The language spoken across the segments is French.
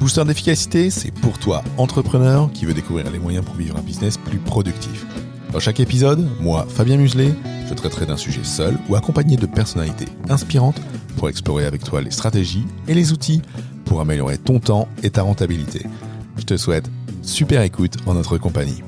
Booster d'efficacité, c'est pour toi, entrepreneur, qui veut découvrir les moyens pour vivre un business plus productif. Dans chaque épisode, moi, Fabien Muselet, je traiterai d'un sujet seul ou accompagné de personnalités inspirantes pour explorer avec toi les stratégies et les outils pour améliorer ton temps et ta rentabilité. Je te souhaite une super écoute en notre compagnie.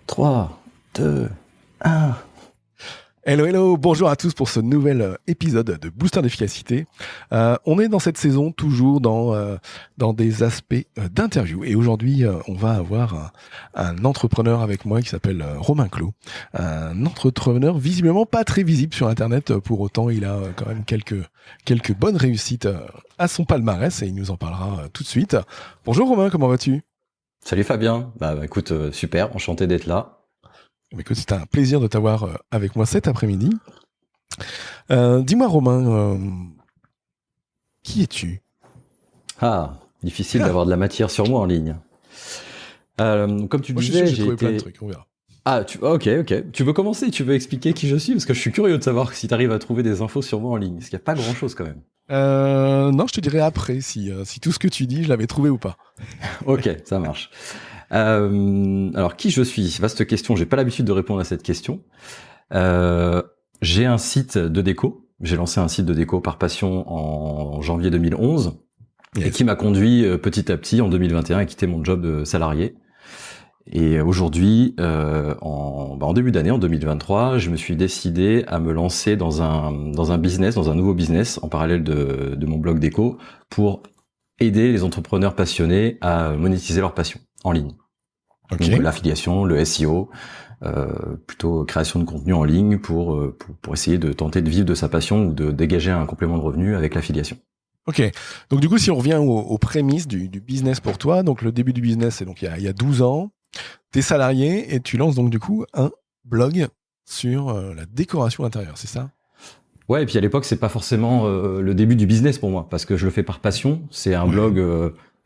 Trois, deux, un. Hello, bonjour à tous pour ce nouvel épisode de Booster d'efficacité. On est dans cette saison toujours dans des aspects d'interview et aujourd'hui on va avoir un entrepreneur avec moi qui s'appelle Romain Clos. Un entrepreneur visiblement pas très visible sur internet, pour autant il a quand même quelques bonnes réussites à son palmarès et il nous en parlera tout de suite. Bonjour Romain, comment vas-tu ? Salut Fabien, écoute, super, enchanté d'être là. Écoute, c'est un plaisir de t'avoir avec moi cet après-midi. Dis-moi Romain, qui es-tu ? Difficile d'avoir de la matière sur moi en ligne. Comme tu moi, disais, j'ai trouvé plein de trucs, on verra. Ok. Tu veux commencer ? Tu veux expliquer qui je suis ? Parce que je suis curieux de savoir si tu arrives à trouver des infos sur moi en ligne. Parce qu'il n'y a pas grand-chose quand même. Non, je te dirai après si tout ce que tu dis, je l'avais trouvé ou pas. Ok, ça marche. Alors, qui je suis ? Vaste question, j'ai pas l'habitude de répondre à cette question. J'ai un site de déco. J'ai lancé un site de déco par passion en janvier 2011 et qui m'a conduit petit à petit en 2021 à quitter mon job de salarié. Et aujourd'hui, en début d'année, en 2023, je me suis décidé à me lancer dans un nouveau business en parallèle de mon blog déco pour aider les entrepreneurs passionnés à monétiser leur passion en ligne. Okay. Donc l'affiliation, le SEO, plutôt création de contenu en ligne pour essayer de tenter de vivre de sa passion ou de dégager un complément de revenu avec l'affiliation. Ok, donc du coup si on revient aux prémices du business pour toi, donc le début du business c'est donc il y a 12 ans, t'es salarié et tu lances donc du coup un blog sur la décoration intérieure, c'est ça ? Ouais, et puis à l'époque c'est pas forcément le début du business pour moi, parce que je le fais par passion, c'est un blog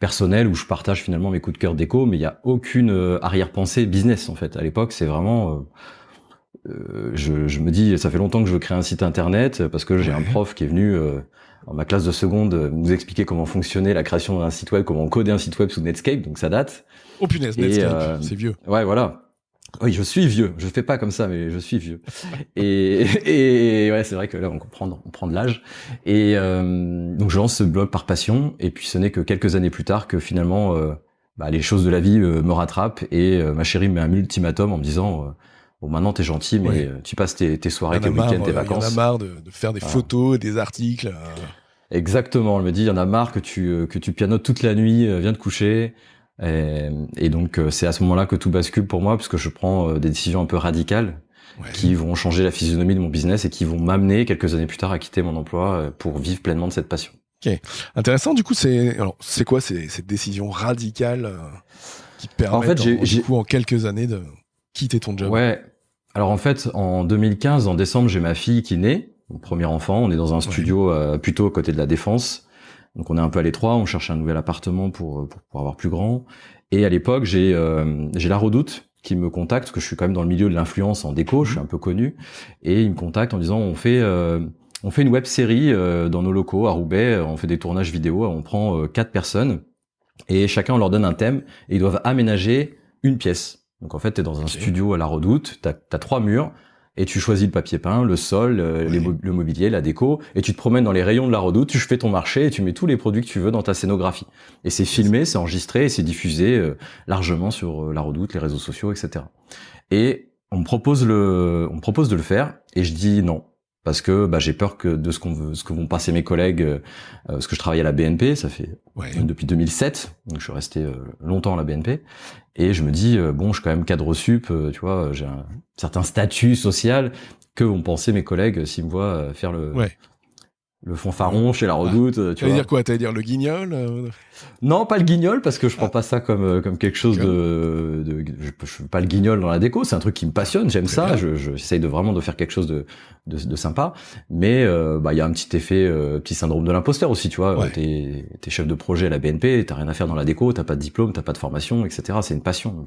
personnel où je partage finalement mes coups de cœur déco, mais il y a aucune arrière-pensée business en fait. À l'époque c'est vraiment... je me dis, ça fait longtemps que je veux créer un site internet parce que j'ai un prof qui est venu dans ma classe de seconde nous expliquer comment fonctionnait la création d'un site web, comment coder un site web sous Netscape, donc ça date. Oh punaise, Netscape, c'est vieux. Ouais, voilà. Oui, je suis vieux. Je fais pas comme ça, mais je suis vieux. et ouais, c'est vrai que là, on prend de l'âge. Et donc, je lance ce blog par passion. Et puis, ce n'est que quelques années plus tard que finalement, les choses de la vie me rattrapent. Et ma chérie me met un ultimatum en me disant... Bon, maintenant t'es gentil, mais tu passes tes soirées, tes week-ends, tes vacances. Il y en a marre de faire des photos, des articles. Exactement, elle me dit, il y en a marre que tu pianotes toute la nuit, viens te coucher. Et donc c'est à ce moment-là que tout bascule pour moi, parce que je prends des décisions un peu radicales qui vont changer la physionomie de mon business et qui vont m'amener quelques années plus tard à quitter mon emploi pour vivre pleinement de cette passion. Ok, intéressant. Du coup, c'est quoi cette décision radicale qui te permet, en fait, en quelques années de quitter ton job? Ouais. Alors en fait, en 2015, en décembre, j'ai ma fille qui naît, mon premier enfant. On est dans un studio plutôt à côté de la Défense. Donc on est un peu à l'étroit, on cherche un nouvel appartement pour avoir plus grand. Et à l'époque, j'ai La Redoute qui me contacte, parce que je suis quand même dans le milieu de l'influence en déco, je suis un peu connu. Et il me contacte en disant, on fait une web série dans nos locaux à Roubaix, on fait des tournages vidéo, on prend 4 personnes et chacun on leur donne un thème et ils doivent aménager une pièce. Donc en fait, t'es dans un studio à la Redoute, t'as 3 murs, et tu choisis le papier peint, le sol, le mobilier, la déco, et tu te promènes dans les rayons de la Redoute, tu fais ton marché et tu mets tous les produits que tu veux dans ta scénographie. Et c'est filmé, c'est enregistré et c'est diffusé largement sur la Redoute, les réseaux sociaux, etc. Et on me propose de le faire, et je dis non. Parce que j'ai peur de ce que vont passer mes collègues, parce que je travaille à la BNP, ça fait depuis 2007, donc je suis resté longtemps à la BNP, et je me dis je suis quand même cadre sup, tu vois, j'ai un certain statut social, que vont penser mes collègues s'ils me voient faire le fanfaron chez la Redoute. Tu vas dire quoi? T'allais dire le guignol? Non, pas le guignol, parce que je prends pas ça comme quelque chose je fais pas le guignol dans la déco, c'est un truc qui me passionne, j'aime ça, j'essaye vraiment de faire quelque chose de sympa, mais il y a un petit effet, petit syndrome de l'imposteur aussi, tu vois, t'es chef de projet à la BNP, t'as rien à faire dans la déco, t'as pas de diplôme, t'as pas de formation, etc. C'est une passion,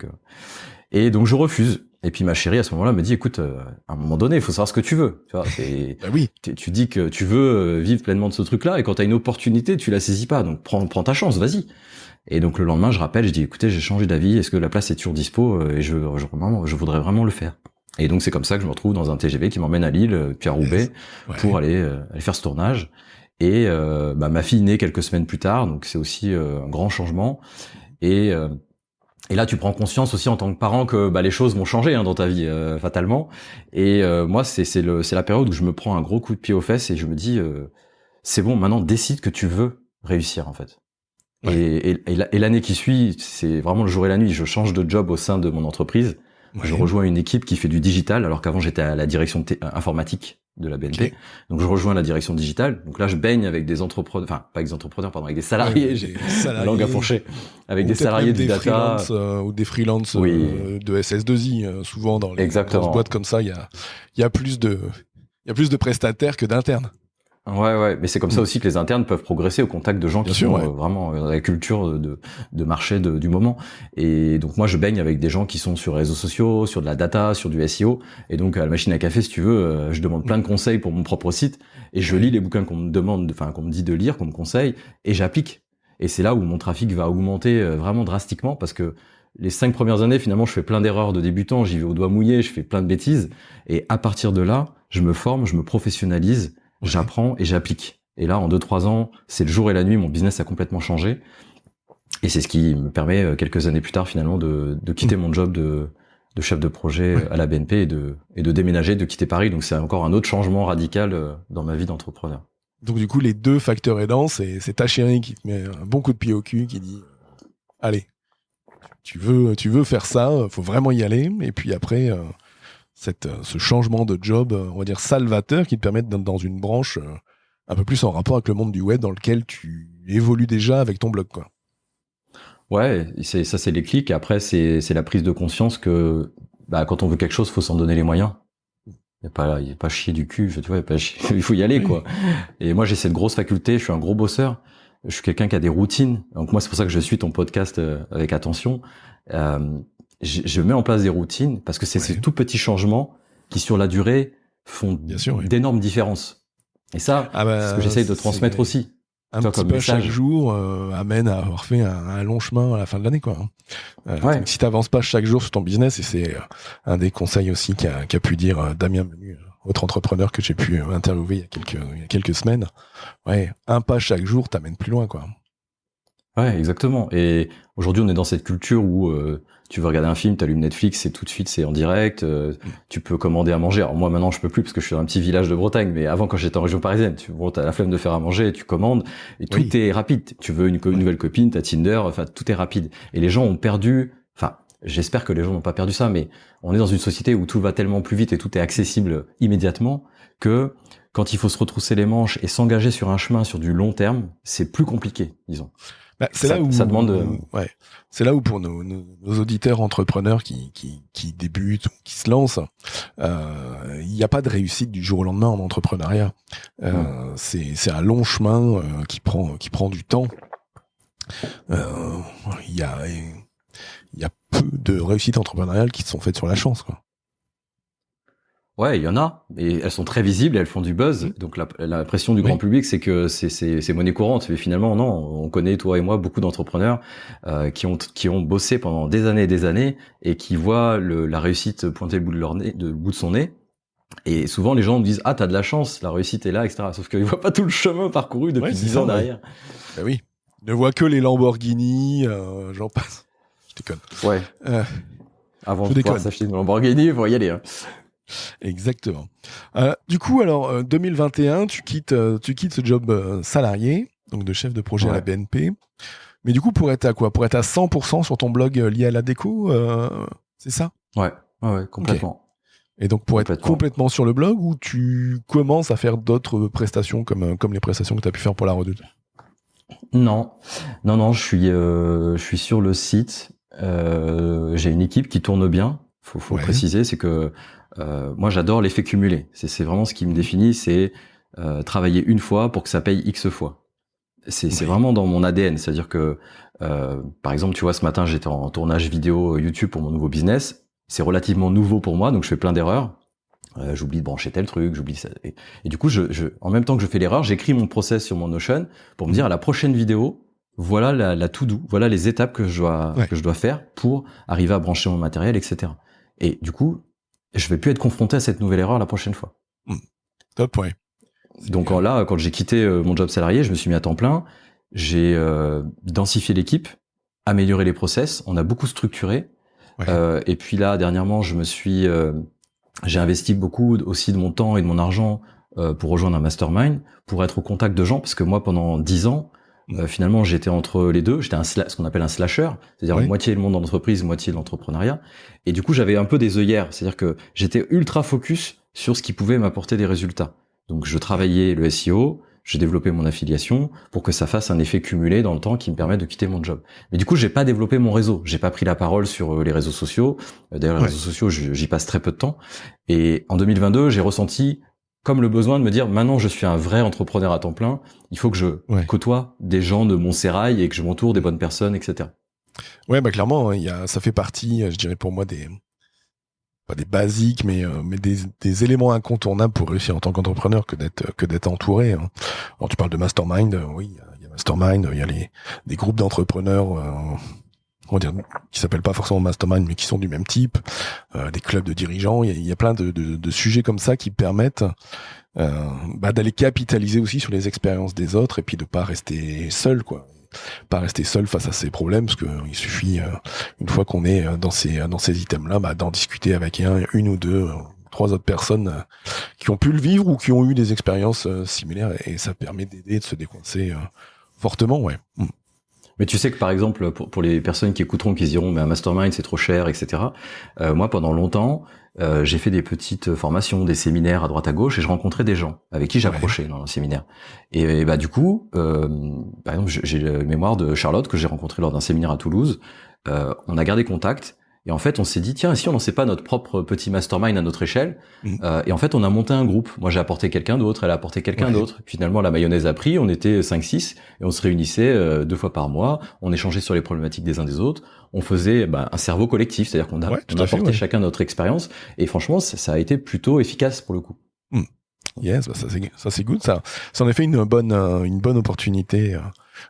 et donc je refuse. Et puis ma chérie à ce moment-là me dit, écoute, à un moment donné, il faut savoir ce que tu veux. Tu vois, tu dis que tu veux vivre pleinement de ce truc-là, et quand t'as une opportunité, tu la saisis pas. Donc prends ta chance, vas-y. Et donc le lendemain, je rappelle, je dis, écoutez, j'ai changé d'avis. Est-ce que la place est toujours dispo? Et je voudrais vraiment le faire. Et donc c'est comme ça que je me retrouve dans un TGV qui m'emmène à Lille, puis à Roubaix, pour aller faire ce tournage. Et ma fille naît quelques semaines plus tard, donc c'est aussi un grand changement. Et là, tu prends conscience aussi en tant que parent que les choses vont changer dans ta vie fatalement. Et moi, c'est la période où je me prends un gros coup de pied aux fesses et je me dis c'est bon, maintenant décide que tu veux réussir en fait. Et l'année qui suit, c'est vraiment le jour et la nuit. Je change de job au sein de mon entreprise. Je rejoins une équipe qui fait du digital, alors qu'avant j'étais à la direction informatique de la BNP. Donc je rejoins la direction digitale. Donc là je baigne avec des entrepreneurs, enfin pas avec des entrepreneurs, pardon, avec des salariés. J'ai la langue à fourcher. Avec des salariés du data ou des freelances de SS2I. Souvent dans les grosses boîtes comme ça, il y a plus de prestataires que d'internes. Ouais, mais c'est comme ça aussi que les internes peuvent progresser au contact de gens qui sont vraiment dans la culture de marché du moment. Et donc moi je baigne avec des gens qui sont sur les réseaux sociaux, sur de la data, sur du SEO. Et donc à la machine à café, si tu veux, je demande plein de conseils pour mon propre site et je lis les bouquins qu'on me demande, qu'on me dit de lire, qu'on me conseille, et j'applique. Et c'est là où mon trafic va augmenter vraiment drastiquement, parce que les 5 premières années, finalement, je fais plein d'erreurs de débutant, j'y vais au doigt mouillé, je fais plein de bêtises. Et à partir de là, je me forme, je me professionnalise, j'apprends et j'applique. Et là, en 2-3 ans, c'est le jour et la nuit, mon business a complètement changé. Et c'est ce qui me permet, quelques années plus tard, finalement, de quitter mon job de chef de projet à la BNP et de déménager, de quitter Paris. Donc c'est encore un autre changement radical dans ma vie d'entrepreneur. Donc du coup, les deux facteurs aidants, c'est ta chérie qui te met un bon coup de pied au cul, qui dit allez, tu veux faire ça, faut vraiment y aller. Et puis après, ce changement de job, on va dire salvateur, qui te permet d'être dans une branche un peu plus en rapport avec le monde du web dans lequel tu évolues déjà avec ton blog, quoi. Ouais, c'est les clics. Après, c'est la prise de conscience que quand on veut quelque chose, faut s'en donner les moyens. Il y a pas chier du cul, tu vois, il faut y aller, quoi. Et moi, j'ai cette grosse faculté, je suis un gros bosseur. Je suis quelqu'un qui a des routines. Donc moi, c'est pour ça que je suis ton podcast avec attention. Je mets en place des routines parce que c'est ces tout petits changements qui, sur la durée, font d'énormes différences. Et ça, c'est ce que j'essaye de transmettre aussi. Un petit peu chaque jour amène à avoir fait un long chemin à la fin de l'année, quoi. Si t'avances pas chaque jour sur ton business, et c'est un des conseils aussi qu'a pu dire Damien Menu, autre entrepreneur que j'ai pu interviewer il y a quelques semaines. Un pas chaque jour t'amène plus loin, quoi. Ouais, exactement. Et aujourd'hui, on est dans cette culture où tu veux regarder un film, t'allumes Netflix et tout de suite c'est en direct. Tu peux commander à manger. Alors moi maintenant je peux plus parce que je suis dans un petit village de Bretagne, mais avant quand j'étais en région parisienne, t'as la flemme de faire à manger, tu commandes et tout est rapide. Tu veux une nouvelle copine, t'as Tinder, enfin tout est rapide. Et les gens ont perdu. Enfin, j'espère que les gens n'ont pas perdu ça, mais on est dans une société où tout va tellement plus vite et tout est accessible immédiatement que quand il faut se retrousser les manches et s'engager sur un chemin sur du long terme, c'est plus compliqué, disons. C'est là où ça demande. C'est là où pour nos auditeurs entrepreneurs qui débutent, qui se lancent, il n'y a pas de réussite du jour au lendemain en entrepreneuriat. C'est un long chemin qui prend du temps. Il y a peu de réussites entrepreneuriales qui sont faites sur la chance, quoi. Ouais, il y en a, et elles sont très visibles, et elles font du buzz. Donc la pression du grand public, c'est que c'est monnaie courante. Mais finalement, non, on connaît toi et moi beaucoup d'entrepreneurs qui ont bossé pendant des années et qui voient la réussite pointer le bout de leur nez, le bout de son nez. Et souvent les gens me disent t'as de la chance, la réussite est là, etc. Sauf qu'ils voient pas tout le chemin parcouru depuis 10 ans derrière. Bah oui, ils ne voient que les Lamborghini, j'en passe. Je déconne. Ouais. Avant de pouvoir s'acheter une Lamborghini, il faut y aller. Hein. Exactement. Du coup, alors 2021, tu quittes ce job salarié, donc de chef de projet à la BNP. Mais du coup, pour être à quoi ? Pour être à 100% sur ton blog lié à la déco, c'est ça ? Ouais, complètement. Okay. Et donc pour être complètement sur le blog, ou tu commences à faire d'autres prestations comme les prestations que tu as pu faire pour la Redoute ? Non, je suis sur le site. J'ai une équipe qui tourne bien. Faut préciser, c'est que moi j'adore l'effet cumulé. C'est vraiment ce qui me définit, c'est travailler une fois pour que ça paye X fois. C'est vraiment dans mon ADN. C'est-à-dire que par exemple, tu vois, ce matin j'étais en tournage vidéo YouTube pour mon nouveau business. C'est relativement nouveau pour moi, donc je fais plein d'erreurs. J'oublie de brancher tel truc, j'oublie ça. Et du coup, en même temps que je fais l'erreur, j'écris mon process sur mon Notion pour me dire à la prochaine vidéo, voilà la to-do, voilà les étapes que je dois faire pour arriver à brancher mon matériel, etc. Et du coup, je vais plus être confronté à cette nouvelle erreur la prochaine fois. Top, ouais. Donc là, quand j'ai quitté mon job salarié, je me suis mis à temps plein. J'ai densifié l'équipe, amélioré les process. On a beaucoup structuré. Ouais. Et puis là, dernièrement, j'ai investi beaucoup aussi de mon temps et de mon argent pour rejoindre un mastermind, pour être au contact de gens, parce que moi, pendant 10 ans, finalement, j'étais entre les deux. J'étais ce qu'on appelle un slasher, c'est-à-dire moitié le monde de l'entreprise, moitié de l'entrepreneuriat. Et du coup, j'avais un peu des œillères, c'est-à-dire que j'étais ultra focus sur ce qui pouvait m'apporter des résultats. Donc, je travaillais le SEO, je développais mon affiliation pour que ça fasse un effet cumulé dans le temps qui me permet de quitter mon job. Mais du coup, j'ai pas développé mon réseau. J'ai pas pris la parole sur les réseaux sociaux. D'ailleurs, les réseaux sociaux, j'y passe très peu de temps. Et en 2022, j'ai ressenti comme le besoin de me dire, maintenant, je suis un vrai entrepreneur à temps plein. Il faut que je côtoie des gens de mon sérail et que je m'entoure des bonnes personnes, etc. Ouais, bah clairement, ça fait partie, je dirais pour moi, pas des basiques, mais des éléments incontournables pour réussir en tant qu'entrepreneur que d'être entouré. Hein. Alors tu parles de mastermind, oui, il y a mastermind, il y a des groupes d'entrepreneurs, on va dire, qui s'appellent pas forcément mastermind, mais qui sont du même type, des clubs de dirigeants. Il y a plein de sujets comme ça qui permettent d'aller capitaliser aussi sur les expériences des autres et puis de pas rester seul, quoi. Pas rester seul face à ces problèmes, parce que il suffit une fois qu'on est dans ces items-là, d'en discuter avec une ou deux, trois autres personnes qui ont pu le vivre ou qui ont eu des expériences similaires, et ça permet d'aider, de se décoincer fortement, ouais. Mais tu sais que par exemple, pour les personnes qui écouteront, qui se diront mais un mastermind c'est trop cher, etc. Moi pendant longtemps, j'ai fait des petites formations, des séminaires à droite à gauche, et je rencontrais des gens avec qui j'approchais dans le séminaire. Et du coup, par exemple, j'ai le mémoire de Charlotte que j'ai rencontrée lors d'un séminaire à Toulouse. On a gardé contact. Et en fait, on s'est dit, tiens, si on lançait pas notre propre petit mastermind à notre échelle, et en fait, on a monté un groupe. Moi, j'ai apporté quelqu'un d'autre, elle a apporté quelqu'un d'autre. Finalement, la mayonnaise a pris, on était 5-6, et on se réunissait 2 fois par mois, on échangeait sur les problématiques des uns des autres, on faisait un cerveau collectif, c'est-à-dire qu'on apportait chacun notre expérience, et franchement, ça a été plutôt efficace pour le coup. Yes, ça c'est good, ça. C'est en effet une bonne opportunité,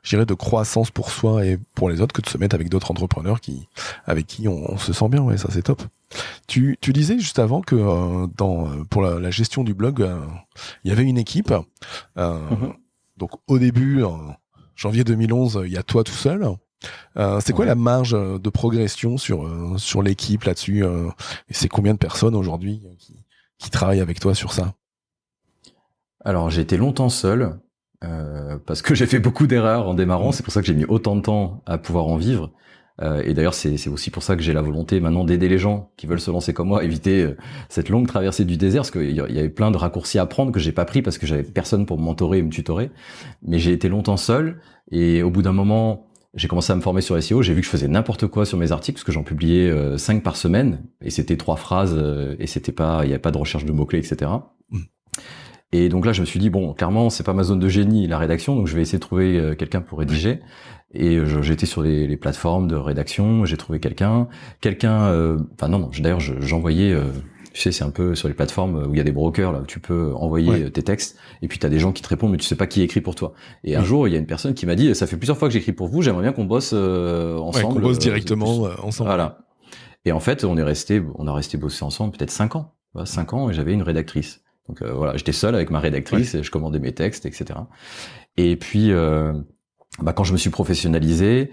je dirais, de croissance pour soi et pour les autres, que de se mettre avec d'autres entrepreneurs avec qui on se sent bien. Ouais, ça c'est top. Tu disais juste avant que pour la gestion du blog, il y avait une équipe. Donc au début, en janvier 2011, il y a toi tout seul. C'est quoi la marge de progression sur l'équipe là-dessus, et c'est combien de personnes aujourd'hui qui travaillent avec toi sur ça? Alors j'ai été longtemps seul, parce que j'ai fait beaucoup d'erreurs en démarrant, c'est pour ça que j'ai mis autant de temps à pouvoir en vivre. Et d'ailleurs c'est aussi pour ça que j'ai la volonté maintenant d'aider les gens qui veulent se lancer comme moi, éviter cette longue traversée du désert, parce qu'il y avait plein de raccourcis à prendre que j'ai pas pris parce que j'avais personne pour me mentorer et me tutorer. Mais j'ai été longtemps seul, et au bout d'un moment, j'ai commencé à me former sur SEO, j'ai vu que je faisais n'importe quoi sur mes articles, parce que j'en publiais 5 par semaine, et c'était 3 phrases, et il y avait pas de recherche de mots-clés, etc. Et donc là, je me suis dit, bon, clairement, c'est pas ma zone de génie, la rédaction, donc je vais essayer de trouver quelqu'un pour rédiger. Et j'ai été sur les plateformes de rédaction, j'ai trouvé quelqu'un, d'ailleurs, j'envoyais Tu sais, c'est un peu sur les plateformes où il y a des brokers là où tu peux envoyer tes textes et puis t'as des gens qui te répondent mais tu sais pas qui écrit pour toi. Et un jour il y a une personne qui m'a dit ça fait plusieurs fois que j'écris pour vous, j'aimerais bien qu'on bosse ensemble. Qu'on bosse directement ensemble. Voilà. Et en fait on a resté bosser ensemble peut-être 5 ans. 5 ans et j'avais une rédactrice. Donc voilà, j'étais seul avec ma rédactrice et je commandais mes textes, etc. Et puis quand je me suis professionnalisé,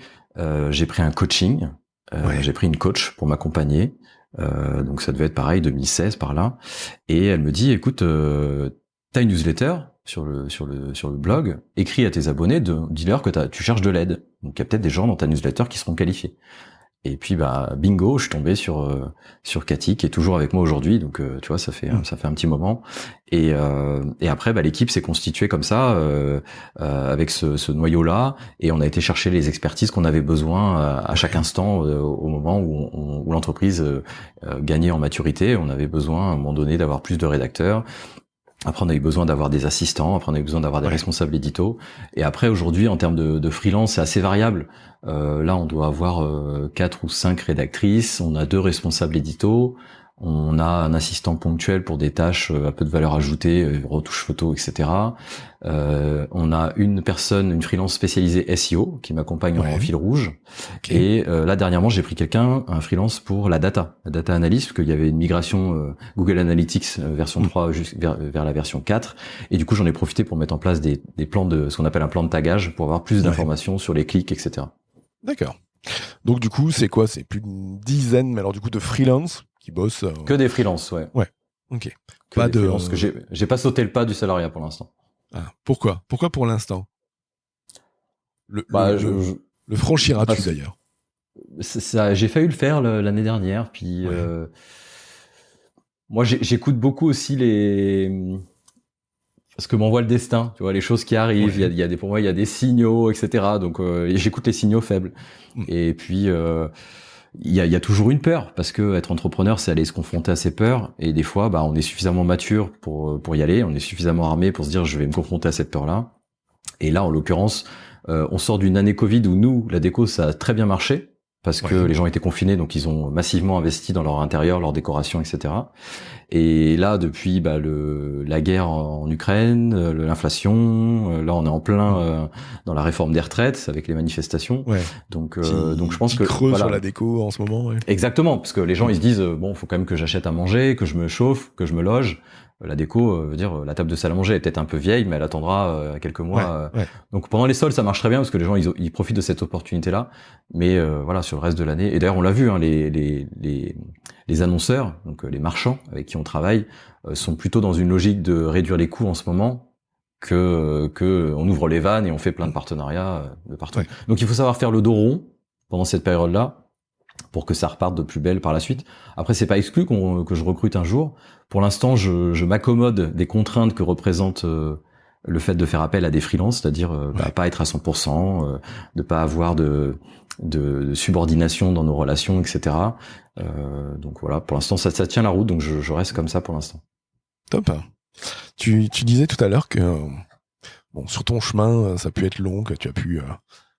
j'ai pris un coaching, j'ai pris une coach pour m'accompagner. Donc ça devait être pareil 2016 par là. Et elle me dit écoute, t'as une newsletter sur le blog, écris à tes abonnés, dis-leur que tu cherches de l'aide. Donc il y a peut-être des gens dans ta newsletter qui seront qualifiés. Et puis bingo, je suis tombé sur Cathy qui est toujours avec moi aujourd'hui, donc tu vois ça fait un petit moment. Et après l'équipe s'est constituée comme ça avec ce noyau là, et on a été chercher les expertises qu'on avait besoin à chaque instant au moment où l'entreprise gagnait en maturité. On avait besoin à un moment donné d'avoir plus de rédacteurs. Après, on a eu besoin d'avoir des assistants. Après, on a eu besoin d'avoir des responsables édito. Et après, aujourd'hui, en termes de freelance, c'est assez variable. Là, on doit avoir 4 ou 5 rédactrices. On a 2 responsables édito. On a un assistant ponctuel pour des tâches à peu de valeur ajoutée, retouche photo, etc. On a une freelance spécialisée SEO qui m'accompagne en fil rouge. Okay. Et là dernièrement j'ai pris un freelance pour la data analyse, parce qu'il y avait une migration Google Analytics version 3 vers la version 4. Et du coup j'en ai profité pour mettre en place des plans de ce qu'on appelle un plan de tagage pour avoir plus d'informations sur les clics, etc. D'accord. Donc du coup c'est quoi? C'est plus d'une dizaine, mais alors du coup de freelance qui bossent. Que des freelances, ouais. Ouais. Ok. Que pas des freelances, que j'ai pas sauté le pas du salariat pour l'instant. Ah, pourquoi pour l'instant? Le franchiras-tu d'ailleurs? J'ai failli le faire l'année dernière, puis moi j'écoute beaucoup aussi parce que m'envoie le destin, tu vois, les choses qui arrivent, pour moi il y a des signaux, etc. Donc j'écoute les signaux faibles. Et puis il y a toujours une peur, parce que être entrepreneur c'est aller se confronter à ses peurs, et des fois on est suffisamment mature pour y aller, on est suffisamment armé pour se dire je vais me confronter à cette peur là. Et là en l'occurrence on sort d'une année Covid où nous la déco ça a très bien marché parce que les gens étaient confinés, donc ils ont massivement investi dans leur intérieur, leur décoration, etc. Et là, depuis la guerre en Ukraine, l'inflation, là on est en plein dans la réforme des retraites avec les manifestations. Donc je pense que creux sur la déco en ce moment. Ouais. Exactement, parce que les gens ils se disent bon, faut quand même que j'achète à manger, que je me chauffe, que je me loge. La déco, veut dire la table de salle à manger est peut-être un peu vieille, mais elle attendra quelques mois. Donc pendant les soldes, ça marche très bien parce que les gens ils profitent de cette opportunité-là. Mais voilà, sur le reste de l'année, et d'ailleurs on l'a vu, hein, les annonceurs, donc les marchands avec qui on travaille, sont plutôt dans une logique de réduire les coûts en ce moment que on ouvre les vannes et on fait plein de partenariats de partout. Donc il faut savoir faire le dos rond pendant cette période-là, pour que ça reparte de plus belle par la suite. Après, c'est pas exclu que je recrute un jour. Pour l'instant, je m'accommode des contraintes que représente le fait de faire appel à des freelances, c'est-à-dire pas être à 100%, de pas avoir de subordination dans nos relations, etc. Donc voilà, pour l'instant, ça tient la route, donc je reste comme ça pour l'instant. Top. Tu disais tout à l'heure que sur ton chemin, ça a pu être long, que tu as pu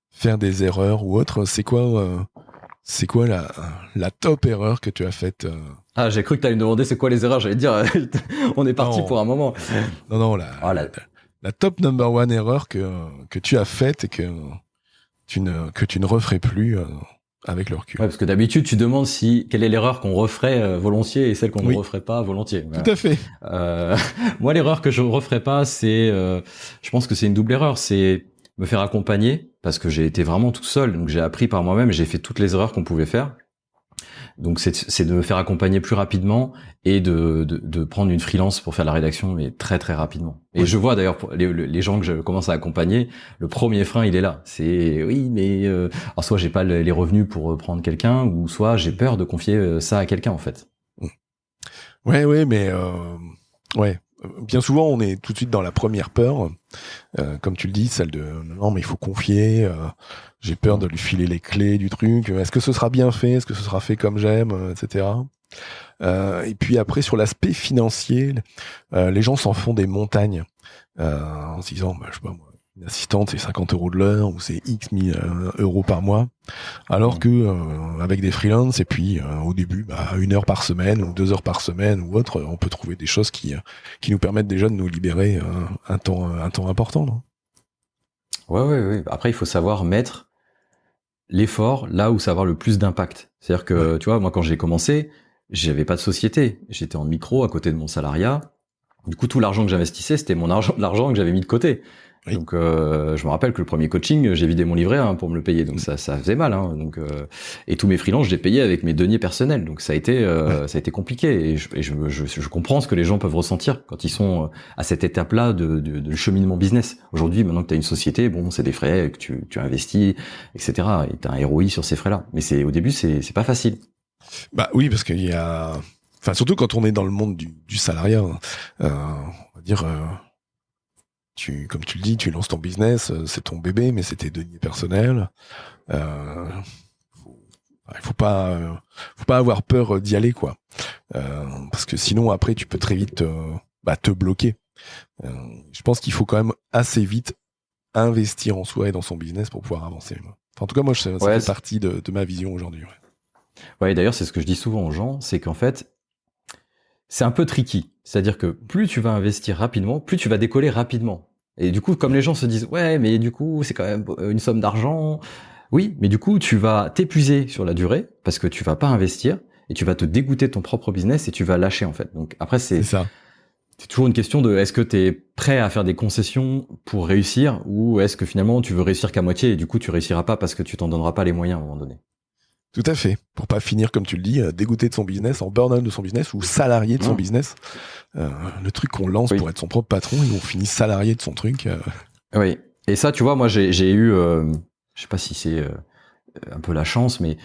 faire des erreurs ou autre. C'est quoi la top erreur que tu as faite? Ah, j'ai cru que tu allais me demander c'est quoi les erreurs. J'allais te dire, on est parti pour un moment. Non, la top number one erreur que tu as faite et que tu ne referais plus avec le recul. Ouais, parce que d'habitude, tu demandes quelle est l'erreur qu'on referait volontiers et celle qu'on ne referait pas volontiers. Voilà. Tout à fait. Moi, l'erreur que je referais pas, je pense que c'est une double erreur. C'est me faire accompagner, parce que j'ai été vraiment tout seul, donc j'ai appris par moi-même, j'ai fait toutes les erreurs qu'on pouvait faire. Donc c'est de me faire accompagner plus rapidement et de prendre une freelance pour faire la rédaction, mais très très rapidement. Et je vois d'ailleurs les gens que je commence à accompagner, le premier frein il est là. C'est oui, mais alors soit j'ai pas les revenus pour prendre quelqu'un, ou soit j'ai peur de confier ça à quelqu'un en fait. Ouais, mais bien souvent, on est tout de suite dans la première peur, comme tu le dis, celle de non, mais il faut confier. J'ai peur de lui filer les clés du truc. Est-ce que ce sera bien fait? Est-ce que ce sera fait comme j'aime, etc. Et puis après, sur l'aspect financier, les gens s'en font des montagnes en se disant, je sais pas moi, une assistante, c'est 50 € de l'heure ou c'est X mille euros par mois. Alors que avec des freelances et puis au début, 1 heure par semaine ou 2 heures par semaine ou autre, on peut trouver des choses qui nous permettent déjà de nous libérer un temps important, non? Ouais. Après, il faut savoir mettre l'effort là où ça va avoir le plus d'impact. C'est-à-dire que, tu vois, moi, quand j'ai commencé, j'avais pas de société. J'étais en micro à côté de mon salariat. Du coup, tout l'argent que j'investissais, c'était l'argent que j'avais mis de côté. Oui. Donc, je me rappelle que le premier coaching, j'ai vidé mon livret pour me le payer. Donc ça faisait mal. Donc, et tous mes freelances, je les payais avec mes deniers personnels. Donc ça a été compliqué. Et je comprends ce que les gens peuvent ressentir quand ils sont à cette étape-là de cheminement business. Aujourd'hui, maintenant que tu as une société, bon, c'est des frais que tu investis, etc. Et tu as un ROI sur ces frais-là. Mais au début, c'est pas facile. Bah oui, parce qu'il y a, enfin surtout quand on est dans le monde du salariat, on va dire. Comme tu le dis, tu lances ton business, c'est ton bébé, mais c'est tes deniers personnels. Il faut pas avoir peur d'y aller, quoi. Parce que sinon, après, tu peux très vite te bloquer. Je pense qu'il faut quand même assez vite investir en soi et dans son business pour pouvoir avancer. Enfin, en tout cas, moi, ça fait partie de ma vision aujourd'hui. Ouais, d'ailleurs, c'est ce que je dis souvent aux gens, c'est qu'en fait, c'est un peu tricky. C'est-à-dire que plus tu vas investir rapidement, plus tu vas décoller rapidement. Et du coup, comme les gens se disent, ouais, mais du coup, c'est quand même une somme d'argent. Oui, mais du coup, tu vas t'épuiser sur la durée parce que tu vas pas investir et tu vas te dégoûter de ton propre business et tu vas lâcher, en fait. Donc après, c'est ça. C'est toujours une question de est-ce que tu es prêt à faire des concessions pour réussir ou est-ce que finalement tu veux réussir qu'à moitié et du coup tu réussiras pas parce que tu t'en donneras pas les moyens à un moment donné. Tout à fait. Pour pas finir, comme tu le dis, dégoûté de son business, en burn-out de son business ou salarié de son business. Le truc qu'on lance pour être son propre patron et on finit salarié de son truc. Oui. Et ça, tu vois, moi j'ai eu, je sais pas si c'est un peu la chance, mais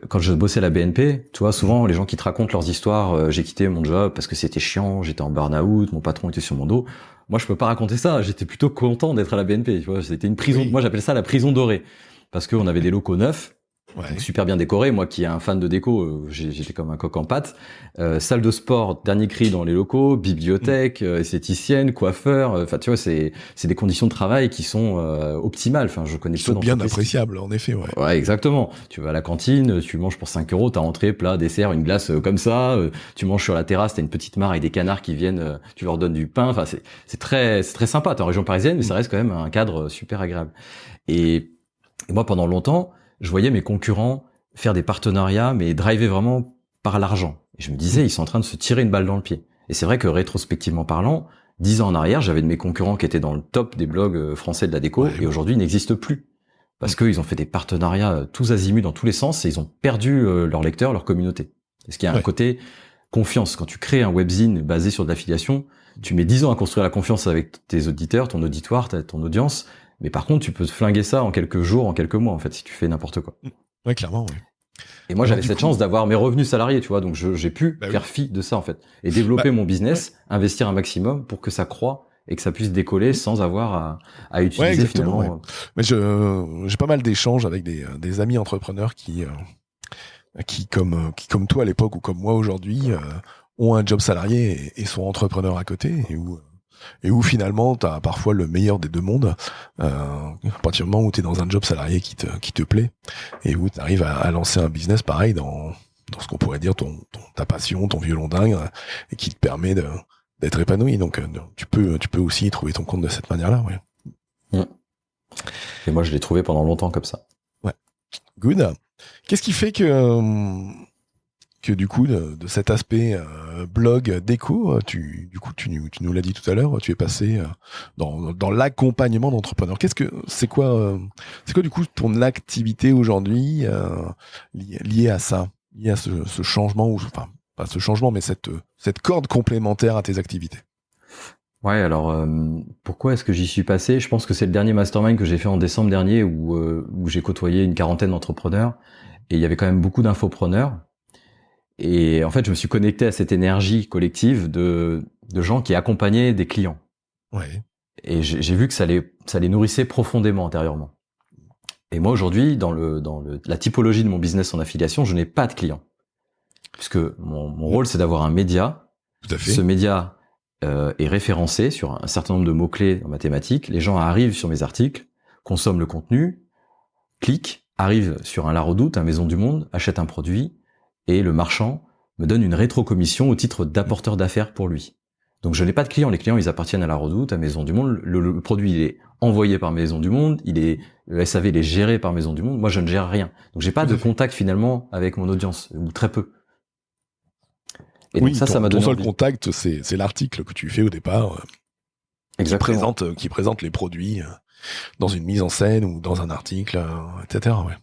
quand je bossais à la BNP, tu vois, souvent les gens qui te racontent leurs histoires, j'ai quitté mon job parce que c'était chiant, j'étais en burn-out, mon patron était sur mon dos. Moi, je peux pas raconter ça. J'étais plutôt content d'être à la BNP. Tu vois, c'était une prison. Oui. Moi, j'appelle ça la prison dorée parce qu'on avait des locaux neufs. Ouais. Super bien décoré, moi qui est un fan de déco, j'étais comme un coq en pâte. Salle de sport, dernier cri dans les locaux, bibliothèque, esthéticienne, coiffeur. Enfin, tu vois, c'est des conditions de travail qui sont optimales. Enfin, je connais peu bien appréciables, en effet. Ouais. Ouais, exactement. Tu vas à la cantine, tu manges pour 5 €, t'as entrée, plat, dessert, une glace comme ça. Tu manges sur la terrasse, t'as une petite mare avec des canards qui viennent, tu leur donnes du pain. Enfin, c'est très sympa. T'es en région parisienne, mais ça reste quand même un cadre super agréable. Et moi, pendant longtemps, je voyais mes concurrents faire des partenariats, mais driver vraiment par l'argent. Et je me disais, ils sont en train de se tirer une balle dans le pied. Et c'est vrai que rétrospectivement parlant, 10 ans en arrière, j'avais de mes concurrents qui étaient dans le top des blogs français de la déco, et aujourd'hui, ils n'existent plus. Parce qu'ils ont fait des partenariats tous azimuts dans tous les sens, et ils ont perdu leurs lecteurs, leur communauté. Est-ce qu'il y a un côté confiance? Quand tu crées un webzine basé sur de l'affiliation, tu mets 10 ans à construire la confiance avec tes auditeurs, ton auditoire, ton audience. Mais par contre, tu peux te flinguer ça en quelques jours, en quelques mois, en fait, si tu fais n'importe quoi. Ouais, clairement, oui. Et moi, j'avais cette chance d'avoir mes revenus salariés, tu vois, donc j'ai pu faire fi de ça, en fait, et développer mon business, investir un maximum pour que ça croît et que ça puisse décoller sans avoir à utiliser finalement. Ouais. Mais j'ai pas mal d'échanges avec des amis entrepreneurs qui comme toi à l'époque ou comme moi aujourd'hui, ont un job salarié et sont entrepreneurs à côté et où finalement t'as parfois le meilleur des deux mondes, à partir du moment où t'es dans un job salarié qui te plaît et où t'arrives à lancer un business pareil dans ce qu'on pourrait dire ta passion, ton violon dingue, et qui te permet d'être épanoui. Donc tu peux aussi trouver ton compte de cette manière-là. Ouais. Et moi je l'ai trouvé pendant longtemps comme ça. Ouais. Good. Qu'est-ce qui fait que du coup de cet aspect blog déco, tu nous l'as dit tout à l'heure, tu es passé dans l'accompagnement d'entrepreneurs. C'est quoi du coup ton activité aujourd'hui liée à ça, liée à ce changement enfin pas ce changement mais cette corde complémentaire à tes activités? Ouais, alors pourquoi est-ce que j'y suis passé? Je pense que c'est le dernier mastermind que j'ai fait en décembre dernier où j'ai côtoyé une quarantaine d'entrepreneurs et il y avait quand même beaucoup d'infopreneurs. Et en fait, je me suis connecté à cette énergie collective de gens qui accompagnaient des clients. Ouais. Et j'ai vu que ça les nourrissait profondément intérieurement. Et moi, aujourd'hui, dans la typologie de mon business en affiliation, je n'ai pas de clients. Puisque mon rôle, c'est d'avoir un média. Tout à fait. Ce média est référencé sur un certain nombre de mots-clés en mathématiques. Les gens arrivent sur mes articles, consomment le contenu, cliquent, arrivent sur un La Redoute, un Maison du Monde, achètent un produit, et le marchand me donne une rétrocommission au titre d'apporteur d'affaires pour lui. Donc je n'ai pas de clients, les clients ils appartiennent à La Redoute, à Maison du Monde, le produit il est envoyé par Maison du Monde, le SAV il est géré par Maison du Monde, moi je ne gère rien. Donc j'ai pas de contact finalement avec mon audience, ou très peu. Et oui, donc ça m'a donné ton seul contact, c'est l'article que tu fais au départ, qui présente les produits dans une mise en scène ou dans un article, etc. Ouais.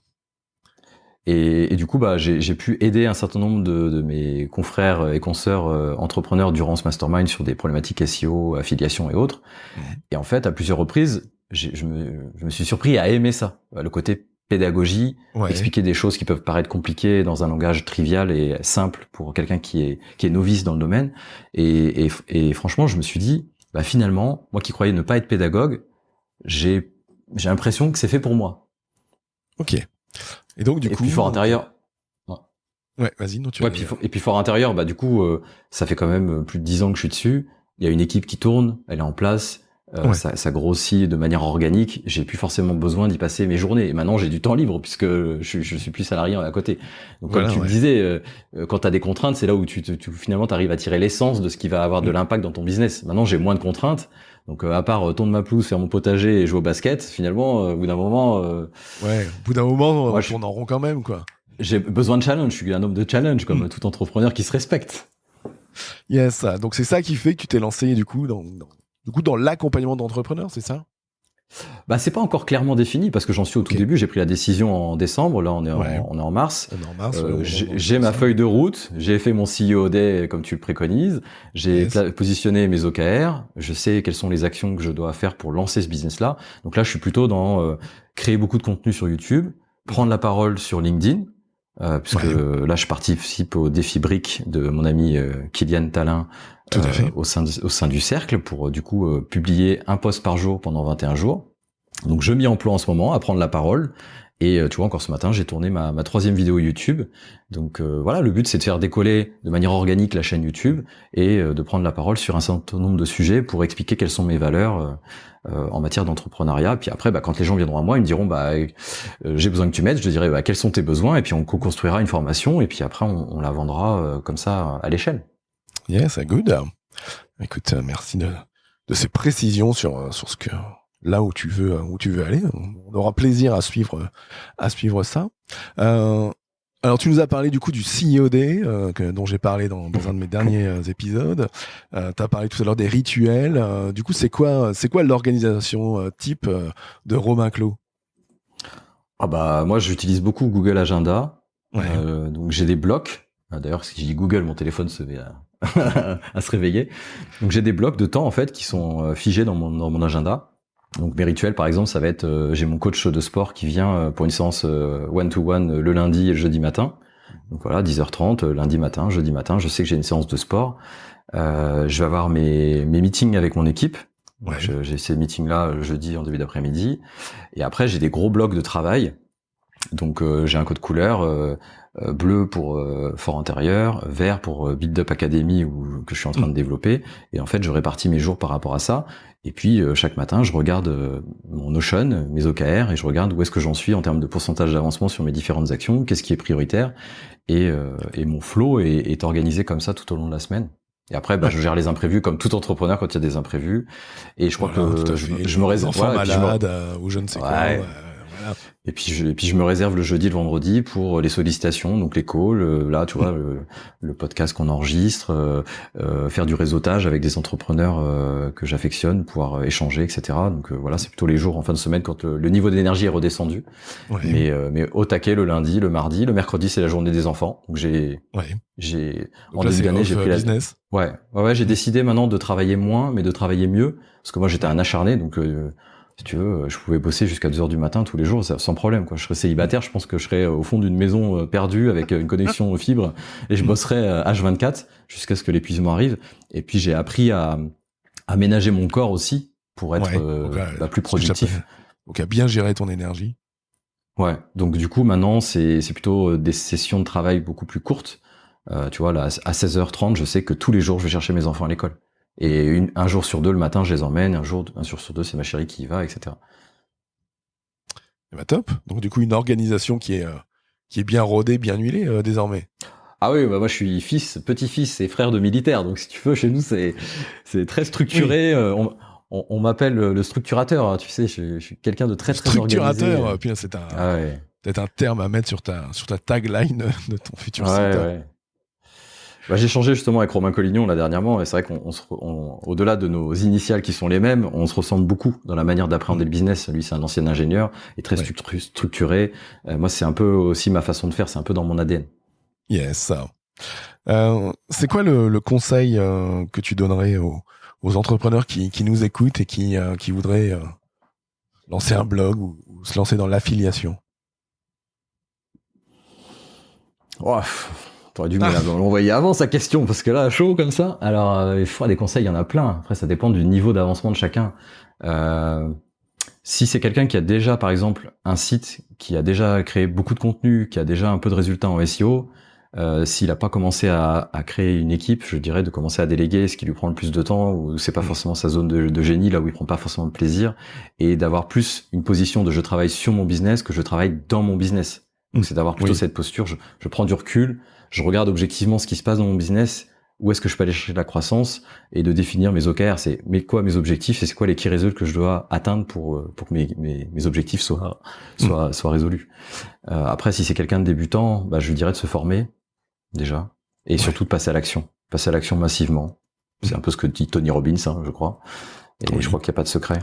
Et du coup, j'ai pu aider un certain nombre de mes confrères et consoeurs entrepreneurs durant ce mastermind sur des problématiques SEO, affiliation et autres. Et en fait, à plusieurs reprises, je me suis surpris à aimer ça, le côté pédagogie, expliquer des choses qui peuvent paraître compliquées dans un langage trivial et simple pour quelqu'un qui est novice dans le domaine. Et franchement, je me suis dit, finalement, moi qui croyais ne pas être pédagogue, j'ai l'impression que c'est fait pour moi. Ok. Et donc, du coup. Et puis, fort intérieur. Ouais, vas-y, non, tu et puis, fort intérieur, du coup, ça fait quand même plus de 10 ans que je suis dessus. Il y a une équipe qui tourne, elle est en place. Ça grossit de manière organique. J'ai plus forcément besoin d'y passer mes journées. Et maintenant, j'ai du temps libre puisque je suis plus salarié à côté. Donc, comme tu le disais, quand tu as des contraintes, c'est là où finalement, tu arrives à tirer l'essence de ce qui va avoir de l'impact dans ton business. Maintenant, j'ai moins de contraintes. Donc, à part tondre ma pelouse, faire mon potager et jouer au basket, finalement, au bout d'un moment... au bout d'un moment, on tourne en rond quand même, quoi. J'ai besoin de challenge. Je suis un homme de challenge, comme tout entrepreneur qui se respecte. Yes. Donc, c'est ça qui fait que tu t'es lancé, du coup, dans l'accompagnement d'entrepreneurs, c'est ça? C'est pas encore clairement défini parce que j'en suis au tout début. J'ai pris la décision en décembre. Là, on est en mars. J'ai ma feuille de route. J'ai fait mon CEO Day comme tu le préconises. J'ai positionné mes OKR. Je sais quelles sont les actions que je dois faire pour lancer ce business-là. Donc là, je suis plutôt dans créer beaucoup de contenu sur YouTube, prendre la parole sur LinkedIn. Puisque là, je participe au défi brique de mon ami Kylian Talin au sein du cercle pour du coup publier un post par jour pendant 21 jours. Donc je m'y emploie en ce moment à prendre la parole et tu vois encore ce matin j'ai tourné ma 3e vidéo YouTube. Donc voilà, le but c'est de faire décoller de manière organique la chaîne YouTube et de prendre la parole sur un certain nombre de sujets pour expliquer quelles sont mes valeurs en matière d'entrepreneuriat. Puis après quand les gens viendront à moi, ils me diront j'ai besoin que tu m'aides, je dirai quels sont tes besoins et puis on co-construira une formation et puis après on la vendra comme ça à l'échelle. Yes, good. Écoute, merci de ces précisions sur ce que là où tu veux aller. On aura plaisir à suivre ça. Alors tu nous as parlé du coup du CEO Day dont j'ai parlé dans un de mes derniers épisodes. Tu as parlé tout à l'heure des rituels. Du coup, c'est quoi l'organisation type de Romain Clos? Moi j'utilise beaucoup Google Agenda. Donc j'ai des blocs. D'ailleurs, si je dis Google, mon téléphone se met à se réveiller. Donc j'ai des blocs de temps en fait qui sont figés dans mon agenda. Donc mes rituels par exemple, ça va être j'ai mon coach de sport qui vient pour une séance one-to-one le lundi et le jeudi matin. Donc voilà, 10h30 lundi matin, jeudi matin, je sais que j'ai une séance de sport. Je vais avoir mes meetings avec mon équipe. J'ai ces meetings là le jeudi en début d'après-midi et après j'ai des gros blocs de travail. Donc j'ai un code couleur bleu pour Fort Intérieur, vert pour Build Up Academy que je suis en train de développer. Et en fait, je répartis mes jours par rapport à ça. Et puis chaque matin, je regarde mon Notion, mes OKR, et je regarde où est-ce que j'en suis en termes de pourcentage d'avancement sur mes différentes actions, qu'est-ce qui est prioritaire. Et mon flow est organisé comme ça tout au long de la semaine. Et après, je gère les imprévus comme tout entrepreneur quand il y a des imprévus. Et je crois que je me réserve. Enfants malades ou je ne sais quoi. Et puis je me réserve le jeudi, le vendredi pour les sollicitations, donc les calls, là tu vois le podcast qu'on enregistre, faire du réseautage avec des entrepreneurs que j'affectionne, pouvoir échanger, etc. Donc voilà, c'est plutôt les jours en fin de semaine quand le niveau d'énergie est redescendu. Mais au taquet le lundi, le mardi, le mercredi c'est la journée des enfants. Donc j'ai en début d'année j'ai pris business. J'ai décidé maintenant de travailler moins mais de travailler mieux parce que moi j'étais un acharné donc si tu veux, je pouvais bosser jusqu'à 2h du matin tous les jours, sans problème, quoi. Je serais célibataire, je pense que je serais au fond d'une maison perdue avec une connexion fibre et je bosserais H24 jusqu'à ce que l'épuisement arrive. Et puis j'ai appris à aménager mon corps aussi pour être plus productif. Donc à bien gérer ton énergie. Ouais. Donc du coup maintenant c'est plutôt des sessions de travail beaucoup plus courtes. Tu vois là à 16h30, je sais que tous les jours je vais chercher mes enfants à l'école. Et un jour sur deux, le matin, je les emmène. Un jour sur deux, c'est ma chérie qui y va, etc. Eh ben, top. Donc du coup, une organisation qui est bien rodée, bien huilée désormais. Ah oui, bah moi je suis petit-fils et frère de militaire, donc si tu veux, chez nous c'est très structuré. Oui. On m'appelle le structurateur, hein, tu sais, je suis quelqu'un de très organisé. Structurateur, puis c'est peut-être un terme à mettre sur ta tagline de ton futur site. Ouais. Bah, j'ai changé justement avec Romain Collignon là dernièrement, et c'est vrai au-delà de nos initiales qui sont les mêmes, on se ressemble beaucoup dans la manière d'appréhender le business. Lui, c'est un ancien ingénieur et très structuré. Moi, c'est un peu aussi ma façon de faire, c'est un peu dans mon ADN. Yes. C'est quoi le conseil que tu donnerais aux entrepreneurs qui nous écoutent et qui voudraient lancer un blog ou se lancer dans l'affiliation? T'aurais dû me l'envoyer avant sa question, parce que là, chaud comme ça. Alors, il faudra des conseils, il y en a plein. Après, ça dépend du niveau d'avancement de chacun. Si c'est quelqu'un qui a déjà, par exemple, un site, qui a déjà créé beaucoup de contenu, qui a déjà un peu de résultats en SEO, s'il n'a pas commencé à créer une équipe, je dirais de commencer à déléguer ce qui lui prend le plus de temps, ou c'est pas forcément sa zone de génie, là où il prend pas forcément de plaisir, et d'avoir plus une position de je travaille sur mon business que je travaille dans mon business. Donc c'est d'avoir plutôt cette posture, je prends du recul, je regarde objectivement ce qui se passe dans mon business, où est-ce que je peux aller chercher de la croissance, et de définir mes OKR, c'est mes objectifs, et c'est quoi les key results que je dois atteindre pour que mes objectifs soient résolus. Après, si c'est quelqu'un de débutant, je lui dirais de se former, déjà, et surtout de passer à l'action massivement. C'est un peu ce que dit Tony Robbins, je crois, et je crois qu'il n'y a pas de secret.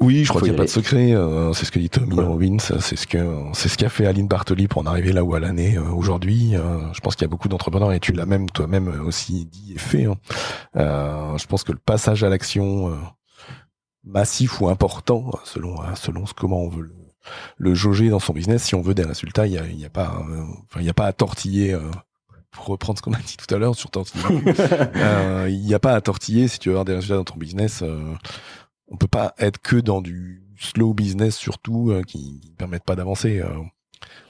Oui, je crois qu'il n'y a pas de secret. C'est ce que dit Tony Robbins. C'est ce qu'a fait Aline Bartoli pour en arriver là où elle en est aujourd'hui. Je pense qu'il y a beaucoup d'entrepreneurs, et tu l'as même toi-même aussi dit et fait. Je pense que le passage à l'action massif ou important, selon comment on veut le jauger dans son business, si on veut des résultats, il y a pas à tortiller. Pour reprendre ce qu'on a dit tout à l'heure sur tortiller, il n'y a pas à tortiller si tu veux avoir des résultats dans ton business. On peut pas être que dans du slow business, surtout qui ne permettent pas d'avancer.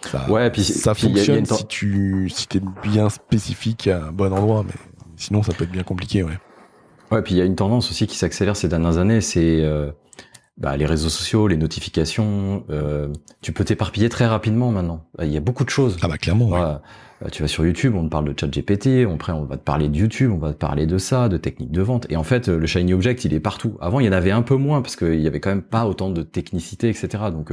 Ça fonctionne si t'es bien spécifique à un bon endroit, mais sinon ça peut être bien compliqué. Ouais, puis il y a une tendance aussi qui s'accélère ces dernières années, c'est les réseaux sociaux, les notifications. Tu peux t'éparpiller très rapidement maintenant. Il y a beaucoup de choses. Ah clairement. Ouais. Tu vas sur YouTube, on te parle de ChatGPT, après on va te parler de YouTube, on va te parler de ça, de techniques de vente. Et en fait, le shiny object, il est partout. Avant, il y en avait un peu moins parce qu'il y avait quand même pas autant de technicité, etc. Donc,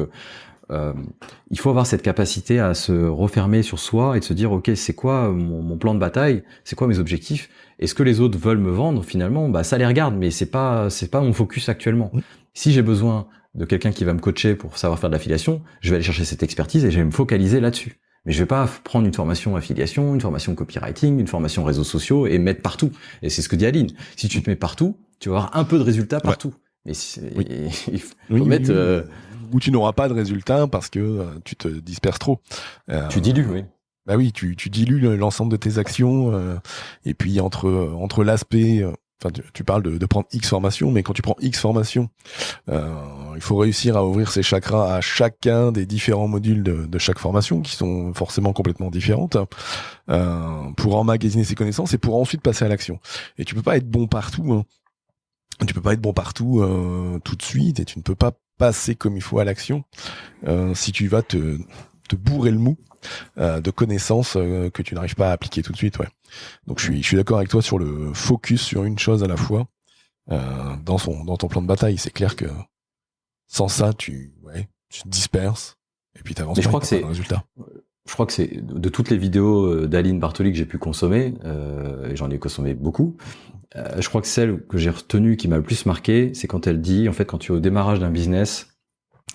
il faut avoir cette capacité à se refermer sur soi et de se dire, ok, c'est quoi mon plan de bataille, c'est quoi mes objectifs, et ce que les autres veulent me vendre finalement, ça les regarde, mais c'est pas mon focus actuellement. Si j'ai besoin de quelqu'un qui va me coacher pour savoir faire de l'affiliation, je vais aller chercher cette expertise et je vais me focaliser là-dessus. Mais je vais pas prendre une formation affiliation, une formation copywriting, une formation réseaux sociaux et mettre partout. Et c'est ce que dit Aline. Si tu te mets partout, tu vas avoir un peu de résultats partout. Mais il faut mettre... Ou tu n'auras pas de résultats parce que tu te disperses trop. Tu dilues, oui. Oui, tu dilues l'ensemble de tes actions. Et puis entre l'aspect... tu parles de prendre X formations, mais quand tu prends X formations, il faut réussir à ouvrir ses chakras à chacun des différents modules de chaque formation, qui sont forcément complètement différentes, pour emmagasiner ses connaissances et pour ensuite passer à l'action. Et tu peux pas être bon partout. Tu peux pas être bon partout tout de suite, et tu ne peux pas passer comme il faut à l'action si tu vas te bourrer le mou de connaissances que tu n'arrives pas à appliquer tout de suite. Donc je suis d'accord avec toi sur le focus sur une chose à la fois dans ton plan de bataille. C'est clair que sans ça tu te disperses et puis t'avances pas. Je crois que c'est le résultat. Je crois que c'est de toutes les vidéos d'Aline Bartoli que j'ai pu consommer, et j'en ai consommé beaucoup. Je crois que celle que j'ai retenue qui m'a le plus marqué, c'est quand elle dit, en fait, quand tu es au démarrage d'un business,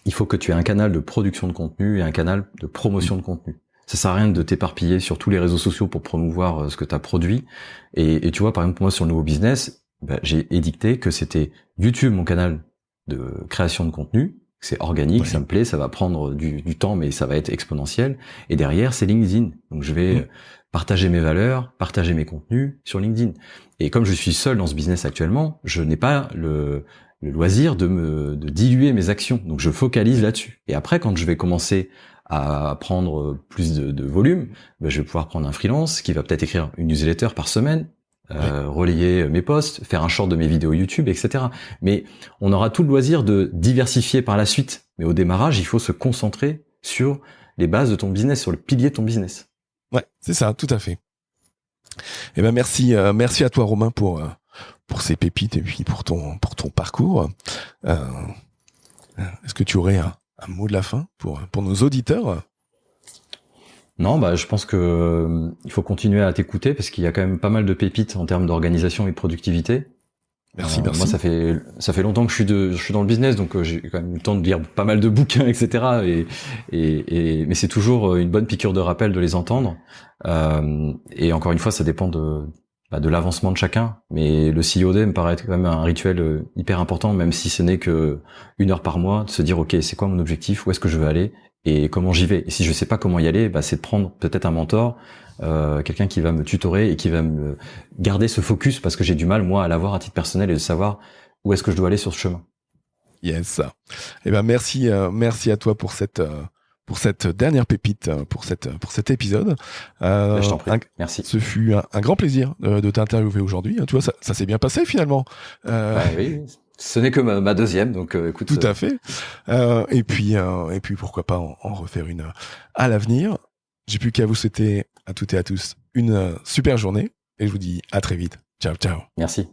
il faut que tu aies un canal de production de contenu et un canal de promotion de contenu. Ça sert à rien de t'éparpiller sur tous les réseaux sociaux pour promouvoir ce que tu as produit. Et tu vois, par exemple, moi, sur le nouveau business, j'ai édicté que c'était YouTube, mon canal de création de contenu. C'est organique, ça me plaît, ça va prendre du temps, mais ça va être exponentiel. Et derrière, c'est LinkedIn. Donc, je vais partager mes valeurs, partager mes contenus sur LinkedIn. Et comme je suis seul dans ce business actuellement, je n'ai pas le loisir de diluer mes actions. Donc, je focalise là-dessus. Et après, quand je vais commencer à prendre plus de volume, je vais pouvoir prendre un freelance qui va peut-être écrire une newsletter par semaine, relayer mes posts, faire un short de mes vidéos YouTube, etc. Mais on aura tout le loisir de diversifier par la suite. Mais au démarrage, il faut se concentrer sur les bases de ton business, sur le pilier de ton business. Ouais, c'est ça, tout à fait. Eh ben merci à toi Romain pour ces pépites et puis pour ton parcours. Est-ce que tu aurais un mot de la fin pour nos auditeurs? Non, je pense que il faut continuer à t'écouter parce qu'il y a quand même pas mal de pépites en termes d'organisation et de productivité. Merci. Moi, ça fait longtemps que je suis dans le business, donc j'ai quand même eu le temps de lire pas mal de bouquins, etc. Mais c'est toujours une bonne piqûre de rappel de les entendre. Et encore une fois, ça dépend de l'avancement de chacun. Mais le CIOD me paraît quand même un rituel hyper important, même si ce n'est que 1 heure par mois, de se dire ok, c'est quoi mon objectif, où est-ce que je veux aller et comment j'y vais. Et si je sais pas comment y aller, c'est de prendre peut-être un mentor. Quelqu'un qui va me tutorer et qui va me garder ce focus parce que j'ai du mal moi à l'avoir à titre personnel et de savoir où est-ce que je dois aller sur ce chemin. Yes. Eh ben merci à toi pour cette dernière pépite, pour cet épisode. Je t'en prie. Merci. Ce fut un grand plaisir de t'interviewer aujourd'hui. Tu vois, ça s'est bien passé finalement. Oui. Ce n'est que ma deuxième, donc écoute. Tout à fait. Et puis pourquoi pas en refaire une à l'avenir. J'ai plus qu'à vous souhaiter à toutes et à tous une super journée et je vous dis à très vite. Ciao, ciao. Merci.